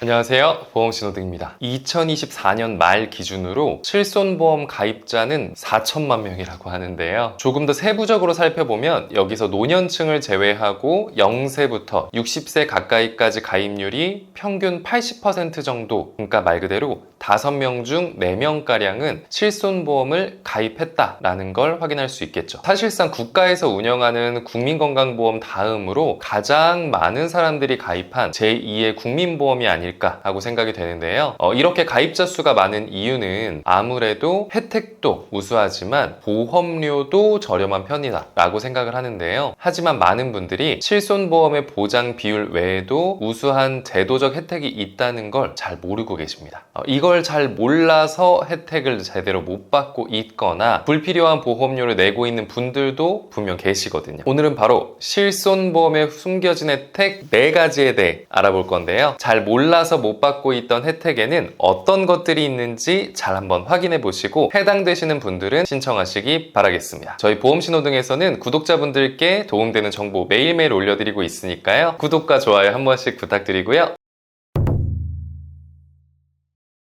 안녕하세요, 보험신호등입니다. 2024년 말 기준으로 실손보험 가입자는 4천만 명이라고 하는데요. 조금 더 세부적으로 살펴보면 여기서 노년층을 제외하고 0세부터 60세 가까이까지 가입률이 평균 80% 정도, 그러니까 말 그대로 5명 중 4명가량은 실손보험을 가입했다라는 걸 확인할 수 있겠죠. 사실상 국가에서 운영하는 국민건강보험 다음으로 가장 많은 사람들이 가입한 제2의 국민보험이 아닐까 하고 생각이 되는데요. 이렇게 가입자 수가 많은 이유는 아무래도 혜택도 우수하지만 보험료도 저렴한 편이다 라고 생각을 하는데요. 하지만 많은 분들이 실손보험의 보장 비율 외에도 우수한 제도적 혜택이 있다는 걸 잘 모르고 계십니다. 이걸 잘 몰라서 혜택을 제대로 못 받고 있거나 불필요한 보험료를 내고 있는 분들도 분명 계시거든요. 오늘은 바로 실손보험에 숨겨진 혜택 4가지에 대해 알아볼 건데요. 잘 몰라서 못 받고 있던 혜택에는 어떤 것들이 있는지 잘 한번 확인해 보시고 해당되시는 분들은 신청하시기 바라겠습니다. 저희 보험신호등에서는 구독자분들께 도움되는 정보 매일매일 올려드리고 있으니까요. 구독과 좋아요 한 번씩 부탁드리고요.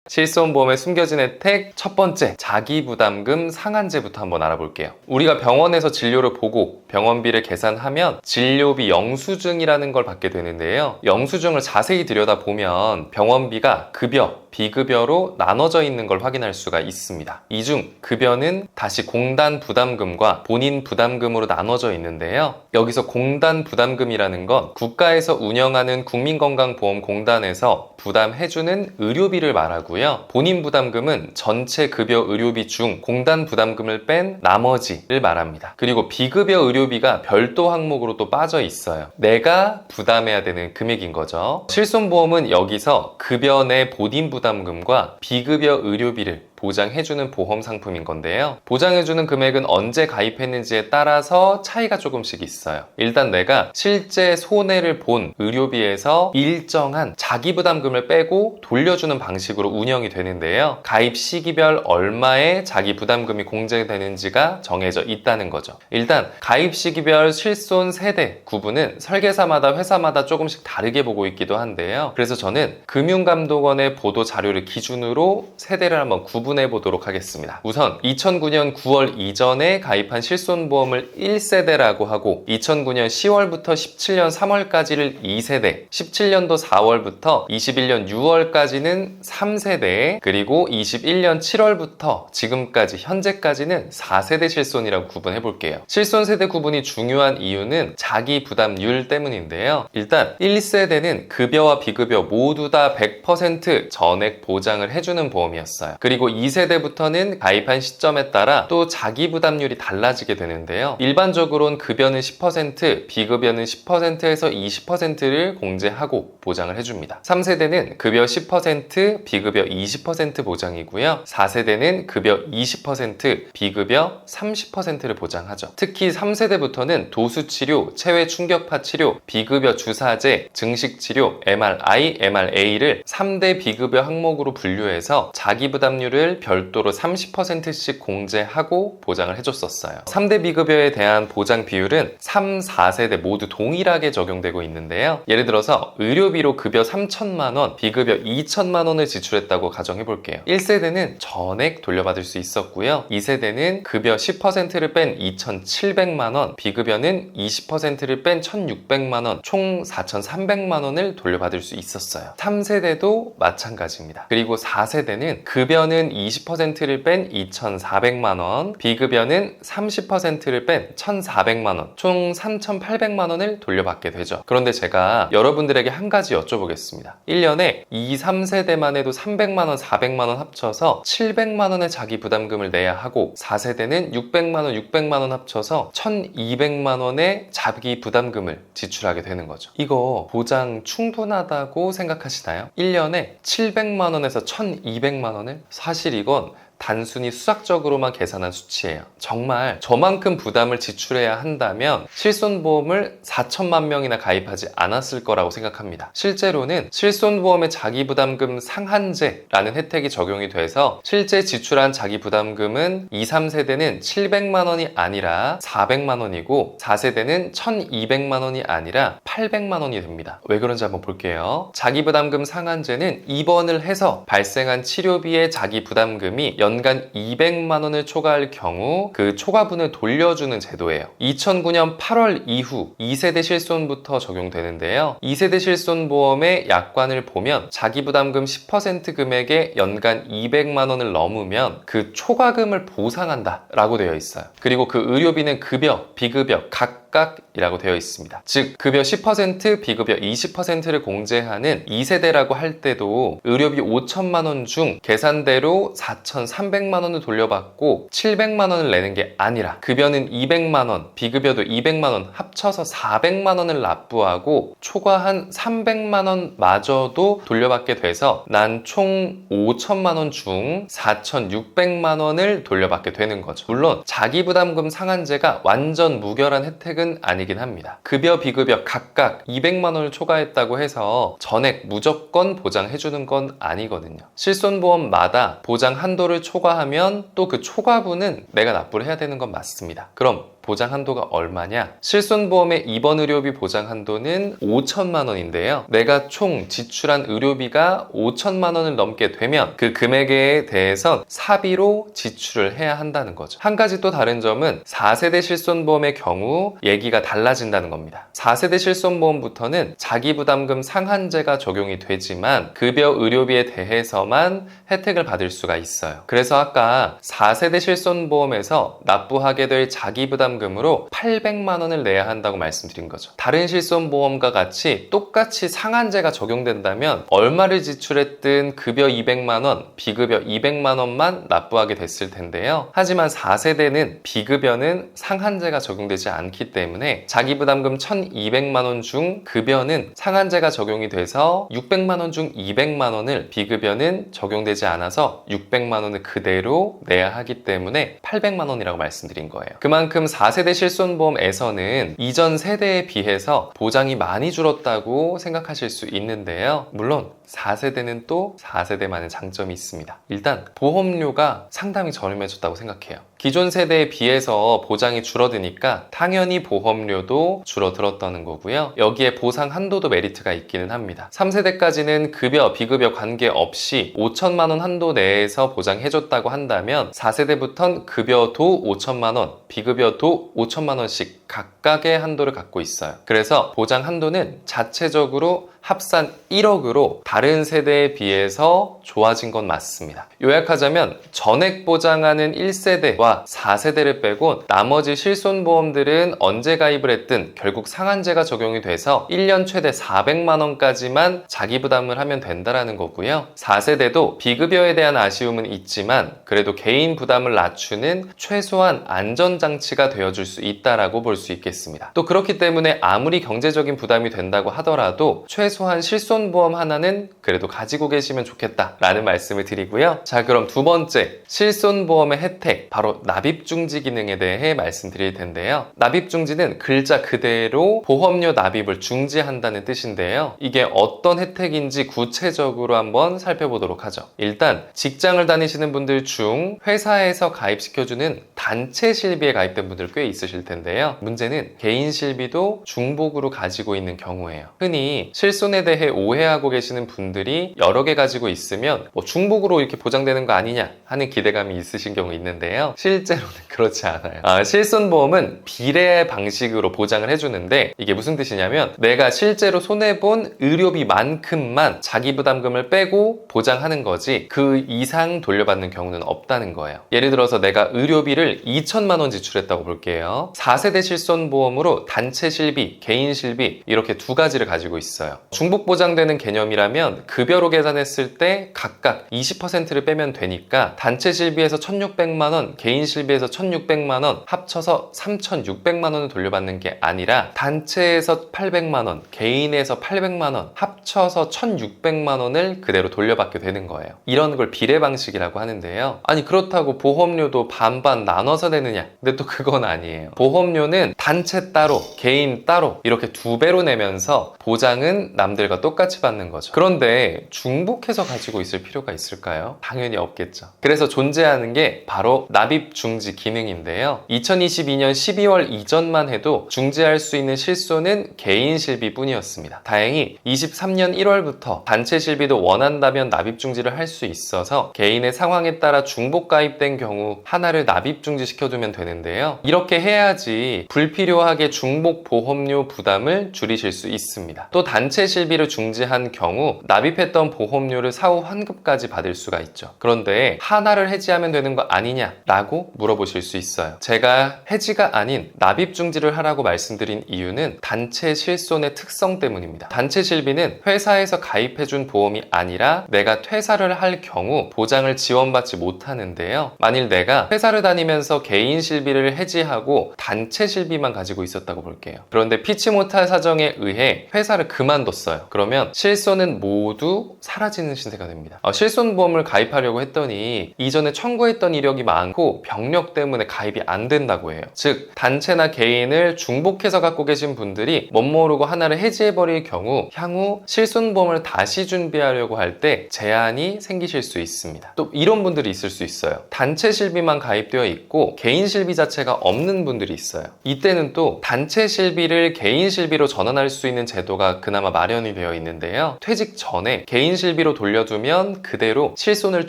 실손보험에 숨겨진 혜택 첫 번째, 자기부담금 상한제부터 한번 알아볼게요. 우리가 병원에서 진료를 보고 병원비를 계산하면 진료비 영수증이라는 걸 받게 되는데요. 영수증을 자세히 들여다보면 병원비가 급여, 비급여로 나눠져 있는 걸 확인할 수가 있습니다. 이 중 급여는 다시 공단 부담금과 본인 부담금으로 나눠져 있는데요. 여기서 공단 부담금이라는 건 국가에서 운영하는 국민건강보험공단에서 부담해주는 의료비를 말하고요. 본인 부담금은 전체 급여 의료비 중 공단 부담금을 뺀 나머지를 말합니다. 그리고 비급여 의료비가 별도 항목으로 또 빠져 있어요. 내가 부담해야 되는 금액인 거죠. 실손보험은 여기서 급여 내 본인 부담금과 비급여 의료비를 보장해주는 보험 상품인 건데요. 보장해주는 금액은 언제 가입했는지에 따라서 차이가 조금씩 있어요. 일단 내가 실제 손해를 본 의료비에서 일정한 자기부담금을 빼고 돌려주는 방식으로 운영이 되는데요. 가입 시기별 얼마의 자기부담금이 공제되는지가 정해져 있다는 거죠. 일단 가입 시기별 실손 세대 구분은 설계사마다 회사마다 조금씩 다르게 보고 있기도 한데요. 그래서 저는 금융감독원의 보도 자료를 기준으로 세대를 한번 구분해 보도록 하겠습니다. 우선 2009년 9월 이전에 가입한 실손보험을 1세대라고 하고 2009년 10월부터 17년 3월까지를 2세대, 17년도 4월부터 21년 6월까지는 3세대, 그리고 21년 7월부터 지금까지 현재까지는 4세대 실손이라고 구분해 볼게요. 실손 세대 구분이 중요한 이유는 자기 부담률 때문인데요. 일단 1세대는 급여와 비급여 모두 다 100% 전액 보장을 해주는 보험이었어요. 그리고 2세대부터는 가입한 시점에 따라 또 자기 부담률이 달라지게 되는데요. 일반적으로는 급여는 10%, 비급여는 10%에서 20%를 공제하고 보장을 해줍니다. 3세대는 급여 10%, 비급여 20% 보장이고요. 4세대는 급여 20%, 비급여 30%를 보장하죠. 특히 3세대부터는 도수치료, 체외 충격파 치료, 비급여 주사제, 증식치료, MRI, MRA를 3대 비급여 항목으로 분류해서 자기 부담률을 별도로 30%씩 공제하고 보장을 해줬었어요. 3대 비급여에 대한 보장 비율은 3, 4세대 모두 동일하게 적용되고 있는데요. 예를 들어서 의료비로 급여 3천만 원, 비급여 2천만 원을 지출했다고 가정해 볼게요. 1세대는 전액 돌려받을 수 있었고요. 2세대는 급여 10%를 뺀 2,700만 원, 비급여는 20%를 뺀 1,600만 원, 총 4,300만 원을 돌려받을 수 있었어요. 3세대도 마찬가지입니다. 그리고 4세대는 급여는 20%를 뺀 2,400만 원, 비급여는 30%를 뺀 1,400만 원, 총 3,800만 원을 돌려받게 되죠. 그런데 제가 여러분들에게 한 가지 여쭤보겠습니다. 1년에 2, 3세대만 해도 300만 원, 400만 원 합쳐서 700만 원의 자기 부담금을 내야 하고 4세대는 600만 원, 600만 원 합쳐서 1,200만 원의 자기 부담금을 지출하게 되는 거죠. 이거 보장 충분하다고 생각하시나요? 1년에 700만 원에서 1,200만 원을? 사실 이건 단순히 수학적으로만 계산한 수치예요. 정말 저만큼 부담을 지출해야 한다면 실손보험을 4천만 명이나 가입하지 않았을 거라고 생각합니다. 실제로는 실손보험의 자기부담금 상한제라는 혜택이 적용이 돼서 실제 지출한 자기부담금은 2, 3세대는 700만 원이 아니라 400만 원이고 4세대는 1200만 원이 아니라 800만 원이 됩니다. 왜 그런지 한번 볼게요. 자기부담금 상한제는 입원을 해서 발생한 치료비의 자기부담금이 연간 200만 원을 초과할 경우 그 초과분을 돌려주는 제도예요. 2009년 8월 이후 2세대 실손부터 적용되는데요. 2세대 실손보험의 약관을 보면 자기부담금 10% 금액에 연간 200만 원을 넘으면 그 초과금을 보상한다 라고 되어 있어요. 그리고 그 의료비는 급여, 비급여 각각이라고 되어 있습니다. 즉 급여 10%, 비급여 20%를 공제하는 2세대라고 할 때도 의료비 5천만 원 중 계산대로 4,300만 원을 돌려받고 700만 원을 내는 게 아니라 급여는 200만 원, 비급여도 200만 원 합쳐서 400만 원을 납부하고 초과한 300만 원 마저도 돌려받게 돼서 난 총 5천만 원 중 4,600만 원을 돌려받게 되는 거죠. 물론 자기부담금 상한제가 완전 무결한 혜택은 아니긴 합니다. 급여, 비급여 각각 200만 원을 초과했다고 해서 전액 무조건 보장해주는 건 아니거든요. 실손보험마다 보장 한도를 초과하면 또 그 초과분은 내가 납부를 해야 되는 건 맞습니다. 그럼 보장 한도가 얼마냐? 실손보험의 입원 의료비 보장 한도는 5천만 원인데요. 내가 총 지출한 의료비가 5천만 원을 넘게 되면 그 금액에 대해선 사비로 지출을 해야 한다는 거죠. 한 가지 또 다른 점은 4세대 실손보험의 경우 얘기가 달라진다는 겁니다. 4세대 실손보험부터는 자기부담금 상한제가 적용이 되지만 급여 의료비에 대해서만 혜택을 받을 수가 있어요. 그래서 아까 4세대 실손보험에서 납부하게 될 자기부담 금으로 800만 원을 내야 한다고 말씀드린 거죠. 다른 실손보험과 같이 똑같이 상한제가 적용된다면 얼마를 지출했든 급여 200만 원, 비급여 200만 원만 납부하게 됐을 텐데요. 하지만 4세대는 비급여는 상한제가 적용되지 않기 때문에 자기부담금 1200만 원 중 급여는 상한제가 적용이 돼서 600만 원 중 200만 원을 비급여는 적용되지 않아서 600만 원을 그대로 내야 하기 때문에 800만 원이라고 말씀드린 거예요. 그만큼 4세대 실손보험에서는 이전 세대에 비해서 보장이 많이 줄었다고 생각하실 수 있는데요. 물론 4세대는 또 4세대만의 장점이 있습니다. 일단 보험료가 상당히 저렴해졌다고 생각해요. 기존 세대에 비해서 보장이 줄어드니까 당연히 보험료도 줄어들었다는 거고요. 여기에 보상 한도도 메리트가 있기는 합니다. 3세대까지는 급여, 비급여 관계없이 5천만 원 한도 내에서 보장해줬다고 한다면 4세대부터는 급여도 5천만 원, 비급여도 5천만 원씩 각각의 한도를 갖고 있어요. 그래서 보장 한도는 자체적으로 합산 1억으로 다른 세대에 비해서 좋아진 건 맞습니다. 요약하자면 전액 보장하는 1세대와 4세대를 빼고 나머지 실손보험들은 언제 가입을 했든 결국 상한제가 적용이 돼서 1년 최대 400만 원까지만 자기부담을 하면 된다는 거고요. 4세대도 비급여에 대한 아쉬움은 있지만 그래도 개인 부담을 낮추는 최소한 안전장치가 되어줄 수 있다라고 볼 수 있겠습니다. 또 그렇기 때문에 아무리 경제적인 부담이 된다고 하더라도 최소한 실손보험 하나는 그래도 가지고 계시면 좋겠다라는 말씀을 드리고요. 자, 그럼 두 번째 실손보험의 혜택, 바로 납입중지 기능에 대해 말씀드릴 텐데요. 납입중지는 글자 그대로 보험료 납입을 중지한다는 뜻인데요. 이게 어떤 혜택인지 구체적으로 한번 살펴보도록 하죠. 일단 직장을 다니시는 분들 중 회사에서 가입시켜주는 단체 실비에 가입된 분들 꽤 있으실 텐데요. 문제는 개인 실비도 중복으로 가지고 있는 경우예요. 흔히 실손에 대해 오해하고 계시는 분들이 여러 개 가지고 있으면 중복으로 이렇게 보장되는 거 아니냐 하는 기대감이 있으신 경우 있는데요. 실제로는 그렇지 않아요. 실손보험은 비례 방식으로 보장을 해주는데 이게 무슨 뜻이냐면 내가 실제로 손해본 의료비만큼만 자기부담금을 빼고 보장하는 거지 그 이상 돌려받는 경우는 없다는 거예요. 예를 들어서 내가 의료비를 2천만 원 지출했다고 볼게요. 4세대 실손보험으로 단체 실비, 개인 실비 이렇게 두 가지를 가지고 있어요. 중복 보장되는 개념이라면 급여로 계산했을 때 각각 20%를 빼면 되니까 단체 실비에서 1,600만 원, 개인 실비에서 1,600만 원 합쳐서 3,600만 원을 돌려받는 게 아니라 단체에서 800만 원, 개인에서 800만 원 합쳐서 1,600만 원을 그대로 돌려받게 되는 거예요. 이런 걸 비례 방식이라고 하는데요. 아니 그렇다고 보험료도 반반 나눠서 내느냐? 근데 또 그건 아니에요. 보험료는 단체 따로, 개인 따로 이렇게 두 배로 내면서 보장은 남들과 똑같이 받는 거죠. 그런데 중복해서 가지고 있을 필요가 있을까요? 당연히 없겠죠. 그래서 존재하는 게 바로 납입 중지 기능인데요. 2022년 12월 이전만 해도 중지할 수 있는 실손은 개인 실비뿐이었습니다. 다행히 23년 1월부터 단체 실비도 원한다면 납입 중지를 할 수 있어서 개인의 상황에 따라 중복 가입된 경우 하나를 납입 중지 시켜두면 되는데요. 이렇게 해야지 불필요하게 중복 보험료 부담을 줄이실 수 있습니다. 또 단체 실비를 중지한 경우 납입했던 보험료를 사후 환급까지 받을 수가 있죠. 그런데 하나를 해지하면 되는 거 아니냐라고 물어보실 수 있어요. 제가 해지가 아닌 납입 중지를 하라고 말씀드린 이유는 단체 실손의 특성 때문입니다. 단체 실비는 회사에서 가입해준 보험이 아니라 내가 퇴사를 할 경우 보장을 지원받지 못하는데요. 만일 내가 회사를 다니면서 개인 실비를 해지하고 단체 실비만 가지고 있었다고 볼게요. 그런데 피치 못할 사정에 의해 회사를 그만뒀어요. 그러면 실손은 모두 사라지는 신세가 됩니다. 실손보험을 가입하려고 했더니 이전에 청구했던 이력이 많고 병력 때문에 가입이 안 된다고 해요. 즉 단체나 개인을 중복해서 갖고 계신 분들이 멋모르고 하나를 해지해버릴 경우 향후 실손보험을 다시 준비하려고 할 때 제한이 생기실 수 있습니다. 또 이런 분들이 있을 수 있어요. 단체 실비만 가입되어 있고 개인 실비 자체가 없는 분들이 있어요. 이때는 또 단체 실비를 개인 실비로 전환할 수 있는 제도가 그나마 마련이 되어 있는데요. 퇴직 전에 개인 실비로 돌려두면 그대로 실손을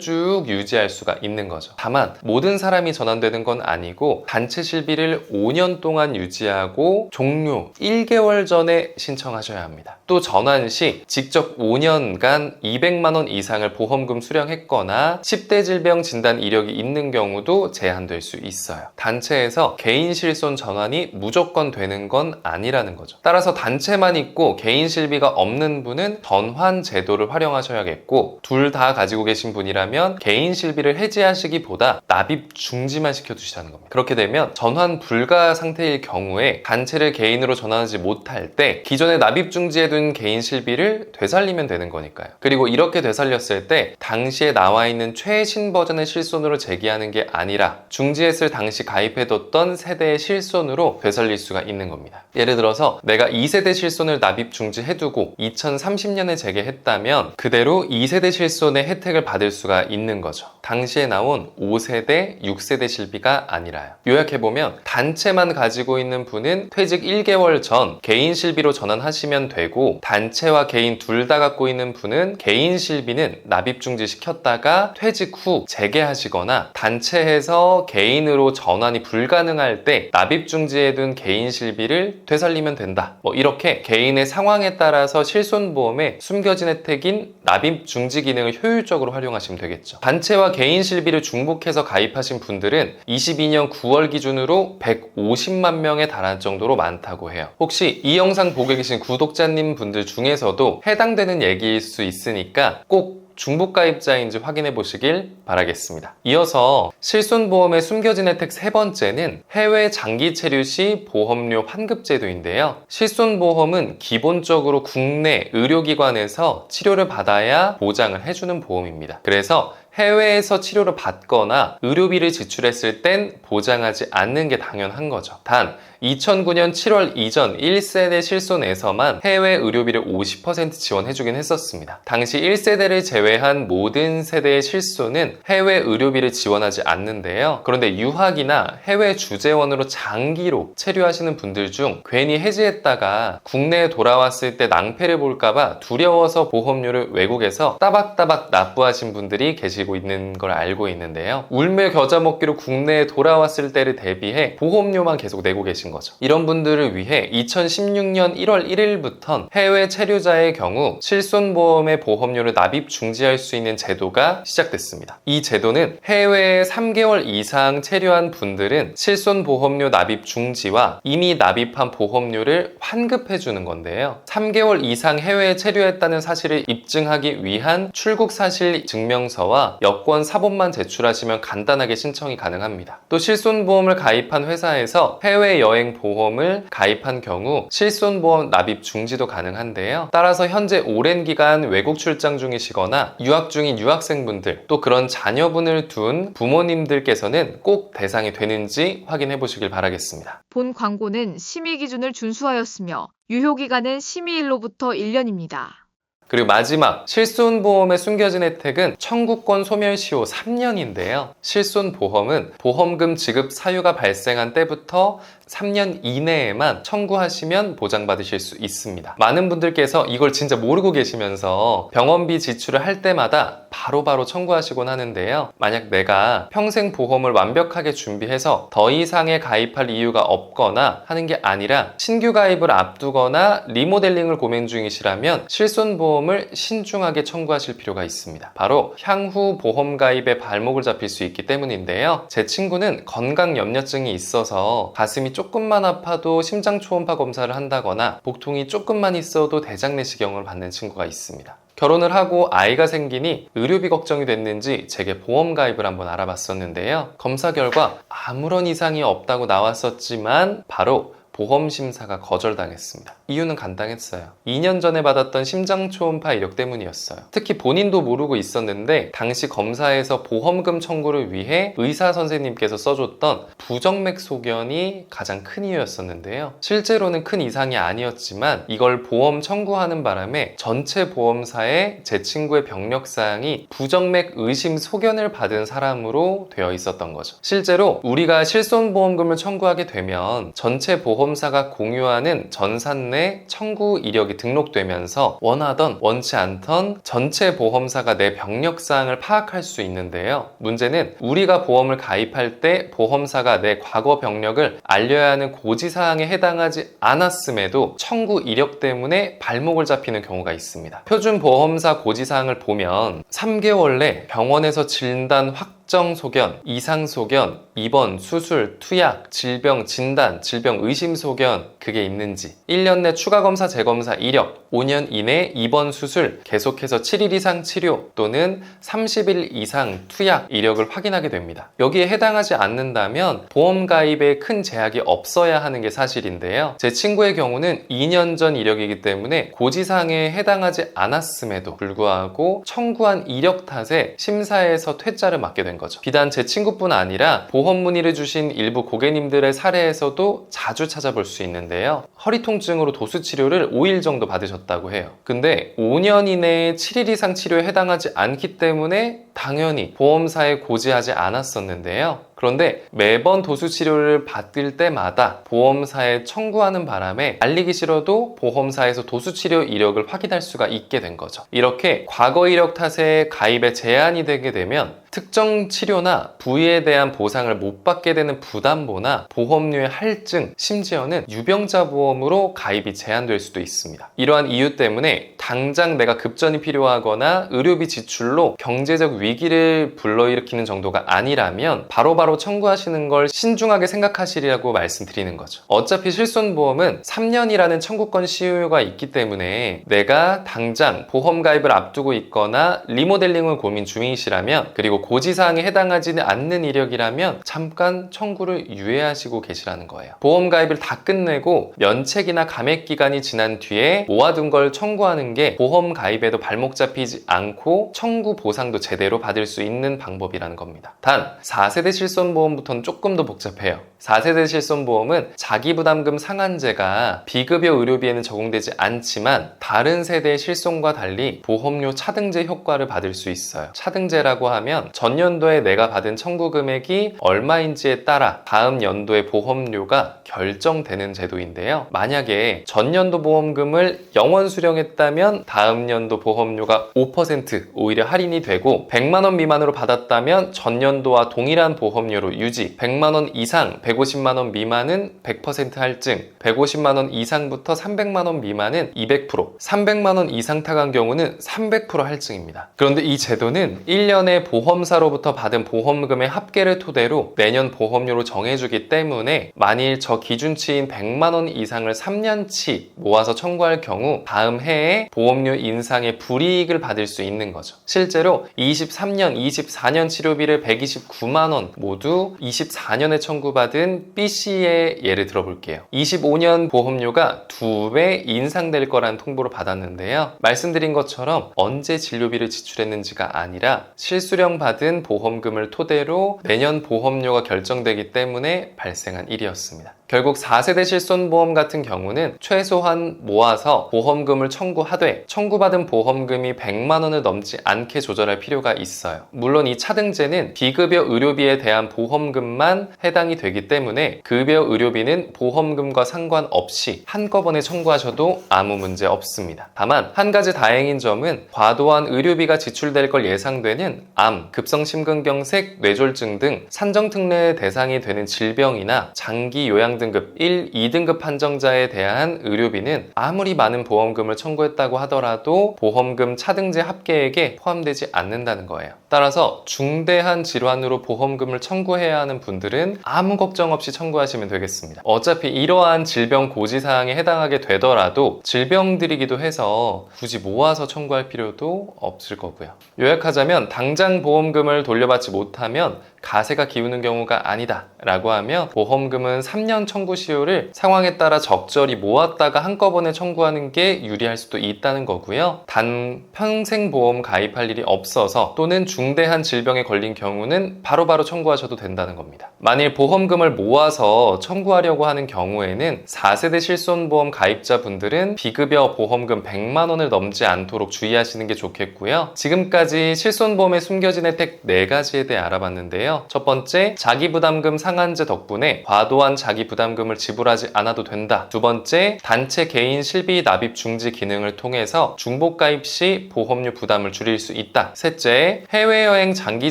쭉 유지할 수가 있는 거죠. 다만 모든 사람이 전환되는 건 아니고 단체 실비를 5년 동안 유지하고 종료 1개월 전에 신청하셔야 합니다. 또 전환 시 직접 5년간 200만 원 이상을 보험금 수령했거나 10대 질병 진단 이력이 있는 경우도 제한될 수 있어요. 단체에서 개인 실손 전환이 무조건 되는 건 아니라는 거죠. 따라서 단체만 있고 개인 실비가 없는 분은 전환 제도를 활용하셔야겠고 둘 다 가지고 계신 분이라면 개인 실비를 해지하시기보다 납입 중지만 시켜두시라는 겁니다. 그렇게 되면 전환 불가 상태일 경우에 단체를 개인으로 전환하지 못할 때 기존에 납입 중지해둔 개인 실비를 되살리면 되는 거니까요. 그리고 이렇게 되살렸을 때 당시에 나와 있는 최신 버전의 실손으로 제기하는 게 아니라 중지했을 당시 가입해뒀던 세대의 실손으로 되살릴 수가 있는 겁니다. 예를 들어서 내가 2세대 실손을 납입 중지해두고 2030년에 재개했다면 그대로 2세대 실손의 혜택을 받을 수가 있는 거죠. 당시에 나온 5세대, 6세대 실비가 아니라요. 요약해보면 단체만 가지고 있는 분은 퇴직 1개월 전 개인 실비로 전환하시면 되고 단체와 개인 둘 다 갖고 있는 분은 개인 실비는 납입 중지 시켰다가 퇴직 후 재개하시거나 단체에서 개인으로 전환이 불가능할 때 납입 중지해둔 개인 실비를 되살리면 된다. 이렇게 개인의 상황에 따라서 실손보험에 숨겨진 혜택인 납입 중지 기능을 효율적으로 활용하시면 되겠죠. 단체와 개인 실비를 중복해서 가입하신 분들은 22년 9월 기준으로 150만 명에 달할 정도로 많다고 해요. 혹시 이 영상 보고 계신 구독자님 분들 중에서도 해당되는 얘기일 수 있으니까 꼭 중복가입자인지 확인해 보시길 바라겠습니다. 이어서 실손보험의 숨겨진 혜택 세 번째는 해외 장기 체류 시 보험료 환급 제도인데요. 실손보험은 기본적으로 국내 의료기관에서 치료를 받아야 보장을 해주는 보험입니다. 그래서 해외에서 치료를 받거나 의료비를 지출했을 땐 보장하지 않는 게 당연한 거죠. 단 2009년 7월 이전 1세대 실손에서만 해외 의료비를 50% 지원해주긴 했었습니다. 당시 1세대를 제외한 모든 세대의 실손은 해외 의료비를 지원하지 않는데요. 그런데 유학이나 해외 주재원으로 장기로 체류하시는 분들 중 괜히 해지했다가 국내에 돌아왔을 때 낭패를 볼까봐 두려워서 보험료를 외국에서 따박따박 납부하신 분들이 계실 이루어지고 있는 걸 알고 있는데요. 울며 겨자 먹기로 국내에 돌아왔을 때를 대비해 보험료만 계속 내고 계신 거죠. 이런 분들을 위해 2016년 1월 1일부터 해외 체류자의 경우 실손보험의 보험료를 납입 중지할 수 있는 제도가 시작됐습니다. 이 제도는 해외에 3개월 이상 체류한 분들은 실손보험료 납입 중지와 이미 납입한 보험료를 환급해 주는 건데요. 3개월 이상 해외에 체류했다는 사실을 입증하기 위한 출국 사실 증명서와 여권 사본만 제출하시면 간단하게 신청이 가능합니다. 또 실손보험을 가입한 회사에서 해외여행 보험을 가입한 경우 실손보험 납입 중지도 가능한데요. 따라서 현재 오랜 기간 외국 출장 중이시거나 유학 중인 유학생분들, 또 그런 자녀분을 둔 부모님들께서는 꼭 대상이 되는지 확인해 보시길 바라겠습니다. 본 광고는 심의 기준을 준수하였으며 유효기간은 심의일로부터 1년입니다. 그리고 마지막, 실손보험의 숨겨진 혜택은 청구권 소멸시효 3년인데요. 실손보험은 보험금 지급 사유가 발생한 때부터 3년 이내에만 청구하시면 보장받으실 수 있습니다. 많은 분들께서 이걸 진짜 모르고 계시면서 병원비 지출을 할 때마다 바로바로 청구하시곤 하는데요. 만약 내가 평생 보험을 완벽하게 준비해서 더 이상의 가입할 이유가 없거나 하는 게 아니라 신규 가입을 앞두거나 리모델링을 고민 중이시라면 실손보험을 신중하게 청구하실 필요가 있습니다. 바로 향후 보험 가입에 발목을 잡힐 수 있기 때문인데요. 제 친구는 건강염려증이 있어서 가슴이 조금만 아파도 심장 초음파 검사를 한다거나 복통이 조금만 있어도 대장 내시경을 받는 친구가 있습니다. 결혼을 하고 아이가 생기니 의료비 걱정이 됐는지 제게 보험 가입을 한번 알아봤었는데요. 검사 결과 아무런 이상이 없다고 나왔었지만 바로 보험 심사가 거절당했습니다. 이유는 간단했어요. 2년 전에 받았던 심장 초음파 이력 때문이었어요. 특히 본인도 모르고 있었는데 당시 검사에서 보험금 청구를 위해 의사 선생님께서 써줬던 부정맥 소견이 가장 큰 이유였었는데요. 실제로는 큰 이상이 아니었지만 이걸 보험 청구하는 바람에 전체 보험사에 제 친구의 병력사항이 부정맥 의심 소견을 받은 사람으로 되어 있었던 거죠. 실제로 우리가 실손보험금을 청구하게 되면 전체 보험사가 공유하는 전산 내 청구 이력이 등록되면서 원하던 원치 않던 전체 보험사가 내 병력사항을 파악할 수 있는데요. 문제는 우리가 보험을 가입할 때 보험사가 내 과거 병력을 알려야 하는 고지사항에 해당하지 않았음에도 청구 이력 때문에 발목을 잡히는 경우가 있습니다. 표준 보험사 고지사항을 보면 3개월 내 병원에서 진단 확정 소견, 이상 소견, 입원, 수술, 투약, 질병 진단, 질병 의심 소견 그게 있는지, 1년 내 추가 검사 재검사 이력, 5년 이내 입원 수술, 계속해서 7일 이상 치료 또는 30일 이상 투약 이력을 확인하게 됩니다. 여기에 해당하지 않는다면 보험 가입에 큰 제약이 없어야 하는 게 사실인데요. 제 친구의 경우는 2년 전 이력이기 때문에 고지사항에 해당하지 않았음에도 불구하고 청구한 이력 탓에 심사에서 퇴짜를 맞게 된 거죠. 비단 제 친구뿐 아니라 보험 문의를 주신 일부 고객님들의 사례에서도 자주 찾아볼 수 있는데요. 허리 통증으로 도수 치료를 5일 정도 받으셨다고 해요. 근데 5년 이내에 7일 이상 치료에 해당하지 않기 때문에 당연히 보험사에 고지하지 않았었는데요. 그런데 매번 도수 치료를 받을 때마다 보험사에 청구하는 바람에 알리기 싫어도 보험사에서 도수 치료 이력을 확인할 수가 있게 된 거죠. 이렇게 과거 이력 탓에 가입에 제한이 되게 되면 특정 치료나 부위에 대한 보상을 못 받게 되는 부담보나 보험료의 할증, 심지어는 유병자 보험으로 가입이 제한될 수도 있습니다. 이러한 이유 때문에 당장 내가 급전이 필요하거나 의료비 지출로 경제적 위기를 불러일으키는 정도가 아니라면 바로바로 청구하시는 걸 신중하게 생각하시라고 말씀드리는 거죠. 어차피 실손보험은 3년이라는 청구권 시효가 있기 때문에 내가 당장 보험 가입을 앞두고 있거나 리모델링을 고민 중이시라면, 그리고 고지사항에 해당하지는 않는 이력이라면 잠깐 청구를 유예하시고 계시라는 거예요. 보험 가입을 다 끝내고 면책이나 감액 기간이 지난 뒤에 모아둔 걸 청구하는 게 보험 가입에도 발목 잡히지 않고 청구 보상도 제대로 받을 수 있는 방법이라는 겁니다. 단 4세대 실손 실손보험부터는 조금 더 복잡해요. 4세대 실손보험은 자기부담금 상한제가 비급여 의료비에는 적용되지 않지만 다른 세대의 실손과 달리 보험료 차등제 효과를 받을 수 있어요. 차등제라고 하면 전년도에 내가 받은 청구 금액이 얼마인지에 따라 다음 연도의 보험료가 결정되는 제도인데요. 만약에 전년도 보험금을 0원 수령했다면 다음 연도 보험료가 5% 오히려 할인이 되고 100만 원 미만으로 받았다면 전년도와 동일한 보험료로 유지, 100만 원 이상 150만 원 미만은 100% 할증, 150만 원 이상부터 300만 원 미만은 200%, 300만 원 이상 타간 경우는 300% 할증입니다. 그런데 이 제도는 1년에 보험사로부터 받은 보험금의 합계를 토대로 내년 보험료로 정해주기 때문에 만일 저 기준치인 100만 원 이상을 3년치 모아서 청구할 경우 다음 해에 보험료 인상의 불이익을 받을 수 있는 거죠. 실제로 23년, 24년 치료비를 129만 원 모두 24년에 청구받은 B씨의 예를 들어볼게요. 25년 보험료가 2배 인상될 거란 통보를 받았는데요. 말씀드린 것처럼 언제 진료비를 지출했는지가 아니라 실수령 받은 보험금을 토대로 내년 보험료가 결정되기 때문에 발생한 일이었습니다. 결국 4세대 실손보험 같은 경우는 최소한 모아서 보험금을 청구하되 청구받은 보험금이 100만 원을 넘지 않게 조절할 필요가 있어요. 물론 이 차등제는 비급여 의료비에 대한 보험금만 해당이 되기 때문에 급여 의료비는 보험금과 상관없이 한꺼번에 청구하셔도 아무 문제 없습니다. 다만 한 가지 다행인 점은 과도한 의료비가 지출될 걸 예상되는 암, 급성심근경색, 뇌졸중 등 산정특례 대상이 되는 질병이나 장기 요양 등급 1, 2등급 판정자에 대한 의료비는 아무리 많은 보험금을 청구했다고 하더라도 보험금 차등제 합계액에 포함되지 않는다는 거예요. 따라서 중대한 질환으로 보험금을 청구해야 하는 분들은 아무 걱정 없이 청구하시면 되겠습니다. 어차피 이러한 질병 고지사항에 해당하게 되더라도 질병들이기도 해서 굳이 모아서 청구할 필요도 없을 거고요. 요약하자면 당장 보험금을 돌려받지 못하면 가세가 기우는 경우가 아니다 라고 하며 보험금은 3년 청구 시효를 상황에 따라 적절히 모았다가 한꺼번에 청구하는 게 유리할 수도 있다는 거고요. 단 평생 보험 가입할 일이 없어서 또는 중대한 질병에 걸린 경우는 바로바로 청구하셔도 된다는 겁니다. 만일 보험금을 모아서 청구하려고 하는 경우에는 4세대 실손보험 가입자분들은 비급여 보험금 100만 원을 넘지 않도록 주의하시는 게 좋겠고요. 지금까지 실손보험에 숨겨진 혜택 4가지에 대해 알아봤는데요. 첫 번째, 자기부담금 상한제 덕분에 과도한 자기부담금을 지불하지 않아도 된다. 두 번째, 단체 개인 실비 납입 중지 기능을 통해서 중복 가입 시 보험료 부담을 줄일 수 있다. 셋째, 해외여행 장기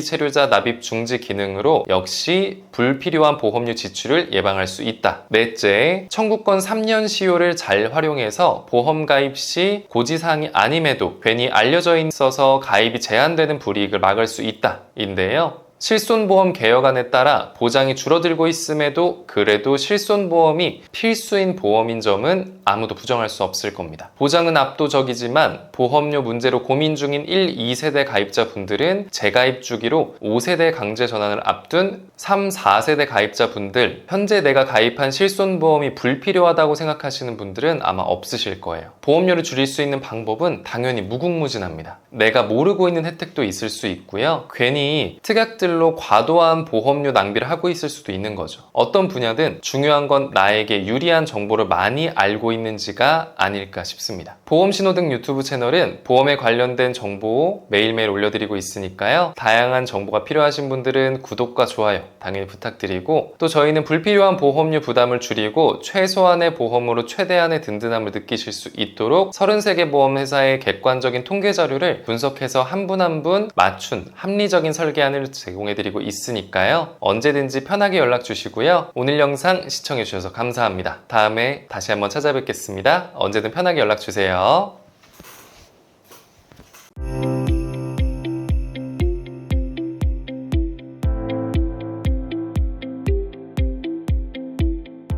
체류자 납입 중지 기능으로 역시 불필요한 보험료 지출을 예방할 수 있다. 넷째, 청구권 3년 시효를 잘 활용해서 보험 가입 시 고지사항이 아님에도 괜히 알려져 있어서 가입이 제한되는 불이익을 막을 수 있다. 인데요. 실손보험 개혁안에 따라 보장이 줄어들고 있음에도 그래도 실손보험이 필수인 보험인 점은 아무도 부정할 수 없을 겁니다. 보장은 압도적이지만 보험료 문제로 고민 중인 1, 2세대 가입자분들은 재가입 주기로 5세대 강제 전환을 앞둔 3, 4세대 가입자분들, 현재 내가 가입한 실손보험이 불필요하다고 생각하시는 분들은 아마 없으실 거예요. 보험료를 줄일 수 있는 방법은 당연히 무궁무진합니다. 내가 모르고 있는 혜택도 있을 수 있고요. 괜히 특약들로 과도한 보험료 낭비를 하고 있을 수도 있는 거죠. 어떤 분야든 중요한 건 나에게 유리한 정보를 많이 알고 있는지가 아닐까 싶습니다. 보험신호등 유튜브 채널은 보험에 관련된 정보 매일매일 올려드리고 있으니까요. 다양한 정보가 필요하신 분들은 구독과 좋아요 당연히 부탁드리고, 또 저희는 불필요한 보험료 부담을 줄이고 최소한의 보험으로 최대한의 든든함을 느끼실 수 있도록 33개 보험회사의 객관적인 통계 자료를 분석해서 한 분 한 분 맞춘 합리적인 설계안을 제공해드리고 있으니까요. 언제든지 편하게 연락 주시고요. 오늘 영상 시청해주셔서 감사합니다. 다음에 다시 한번 찾아뵙겠습니다. 언제든 편하게 연락 주세요.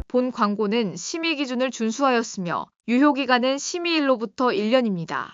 본 광고는 심의 기준을 준수하였으며 유효기간은 심의일로부터 1년입니다.